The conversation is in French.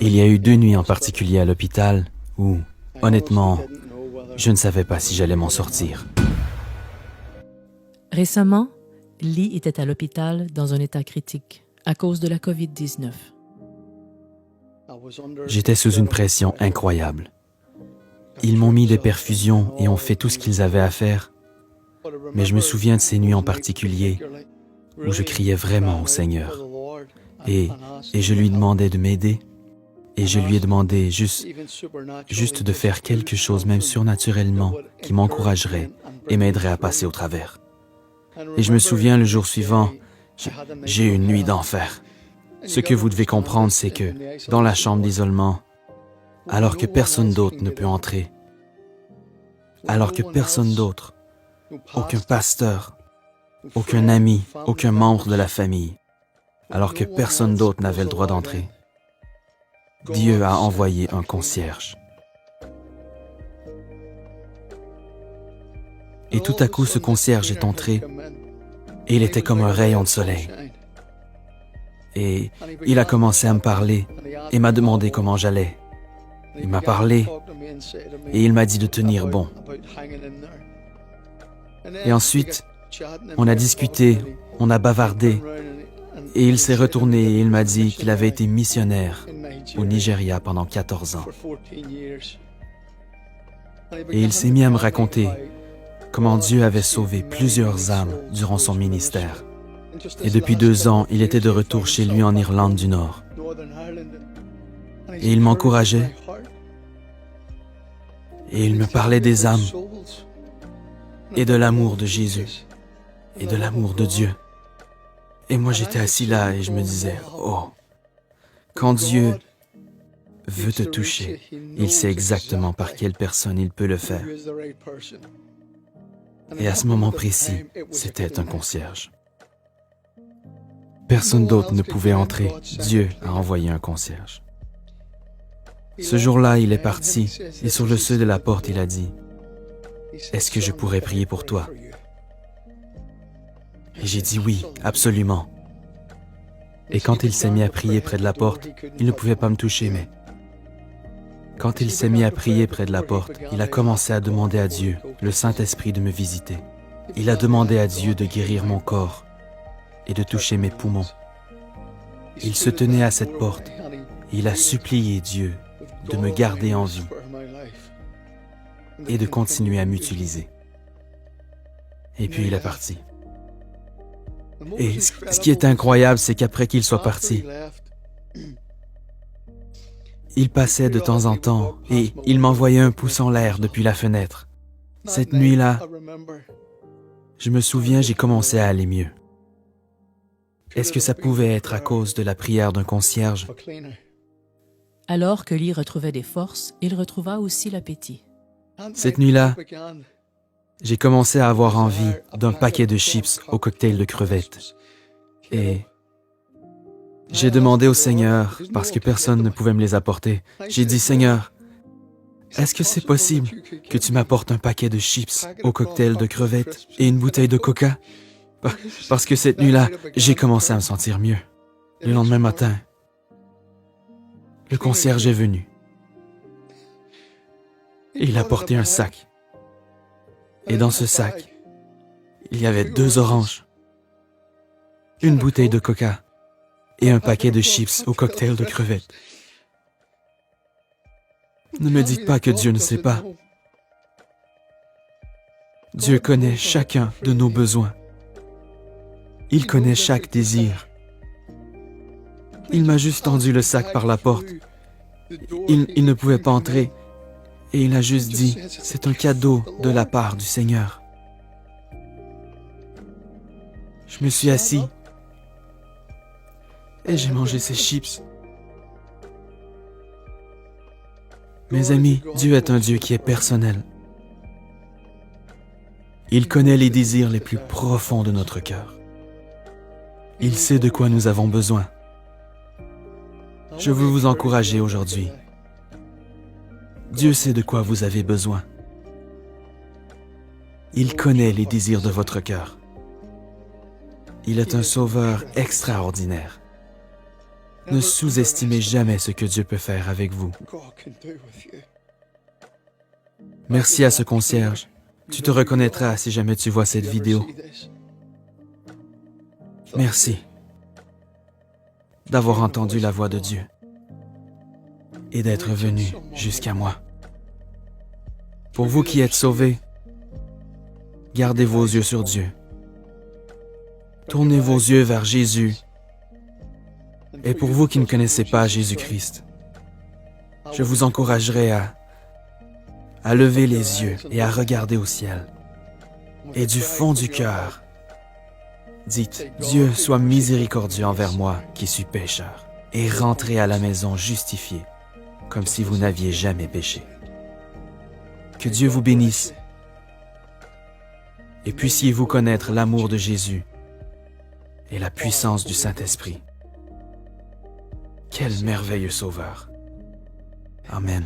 Il y a eu 2 nuits en particulier à l'hôpital où, honnêtement, je ne savais pas si j'allais m'en sortir. Récemment, Lee était à l'hôpital dans un état critique à cause de la COVID-19. J'étais sous une pression incroyable. Ils m'ont mis des perfusions et ont fait tout ce qu'ils avaient à faire. Mais je me souviens de ces nuits en particulier où je criais vraiment au Seigneur. Et je lui demandais de m'aider. Et je lui ai demandé juste de faire quelque chose, même surnaturellement, qui m'encouragerait et m'aiderait à passer au travers. Et je me souviens, le jour suivant, j'ai eu une nuit d'enfer. Ce que vous devez comprendre, c'est que dans la chambre d'isolement, alors que personne d'autre ne peut entrer, alors que personne d'autre, aucun pasteur, aucun ami, aucun membre de la famille, alors que personne d'autre n'avait le droit d'entrer, Dieu a envoyé un concierge. Et tout à coup, ce concierge est entré et il était comme un rayon de soleil. Et il a commencé à me parler et m'a demandé comment j'allais. Il m'a parlé et il m'a dit de tenir bon. Et ensuite, on a discuté, on a bavardé et il s'est retourné et il m'a dit qu'il avait été missionnaire au Nigeria pendant 14 ans. Et il s'est mis à me raconter comment Dieu avait sauvé plusieurs âmes durant son ministère. Et depuis 2 ans, il était de retour chez lui en Irlande du Nord. Et il m'encourageait. Et il me parlait des âmes et de l'amour de Jésus et de l'amour de Dieu. Et moi, j'étais assis là et je me disais, oh, quand Dieu veut te toucher, il sait exactement par quelle personne il peut le faire. Et à ce moment précis, c'était un concierge. Personne d'autre ne pouvait entrer. Dieu a envoyé un concierge. Ce jour-là, il est parti et sur le seuil de la porte, il a dit, « Est-ce que je pourrais prier pour toi? » Et j'ai dit oui, absolument. Et quand il s'est mis à prier près de la porte, il ne pouvait pas me toucher, mais quand il s'est mis à prier près de la porte, il a commencé à demander à Dieu, le Saint-Esprit, de me visiter. Il a demandé à Dieu de guérir mon corps et de toucher mes poumons. Il se tenait à cette porte et il a supplié Dieu de me garder en vie et de continuer à m'utiliser. Et puis il est parti. Et ce qui est incroyable, c'est qu'après qu'il soit parti, il passait de temps en temps et il m'envoyait un pouce en l'air depuis la fenêtre. Cette nuit-là, je me souviens, j'ai commencé à aller mieux. Est-ce que ça pouvait être à cause de la prière d'un concierge? Alors que Lee retrouvait des forces, il retrouva aussi l'appétit. Cette nuit-là, j'ai commencé à avoir envie d'un paquet de chips au cocktail de crevettes. Et j'ai demandé au Seigneur, parce que personne ne pouvait me les apporter, j'ai dit, « Seigneur, est-ce que c'est possible que tu m'apportes un paquet de chips au cocktail de crevettes et une bouteille de coca? » Parce que cette nuit-là, j'ai commencé à me sentir mieux. Le lendemain matin, le concierge est venu. Et il a porté un sac. Et dans ce sac, il y avait 2 oranges, une bouteille de coca et un paquet de chips au cocktail de crevettes. Ne me dites pas que Dieu ne sait pas. Dieu connaît chacun de nos besoins. Il connaît chaque désir. Il m'a juste tendu le sac par la porte. Il ne pouvait pas entrer. Et il a juste dit, c'est un cadeau de la part du Seigneur. Je me suis assis et j'ai mangé ces chips. Mes amis, Dieu est un Dieu qui est personnel. Il connaît les désirs les plus profonds de notre cœur. Il sait de quoi nous avons besoin. Je veux vous encourager aujourd'hui. Dieu sait de quoi vous avez besoin. Il connaît les désirs de votre cœur. Il est un sauveur extraordinaire. Ne sous-estimez jamais ce que Dieu peut faire avec vous. Merci à ce concierge. Tu te reconnaîtras si jamais tu vois cette vidéo. Merci d'avoir entendu la voix de Dieu et d'être venu jusqu'à moi. Pour vous qui êtes sauvés, gardez vos yeux sur Dieu. Tournez vos yeux vers Jésus. Et pour vous qui ne connaissez pas Jésus-Christ, je vous encouragerai à lever les yeux et à regarder au ciel. Et du fond du cœur, dites, Dieu soit miséricordieux envers moi qui suis pécheur, et rentrez à la maison justifié, comme si vous n'aviez jamais péché. Que Dieu vous bénisse, et puissiez-vous connaître l'amour de Jésus et la puissance du Saint-Esprit. Quel merveilleux Sauveur. Amen.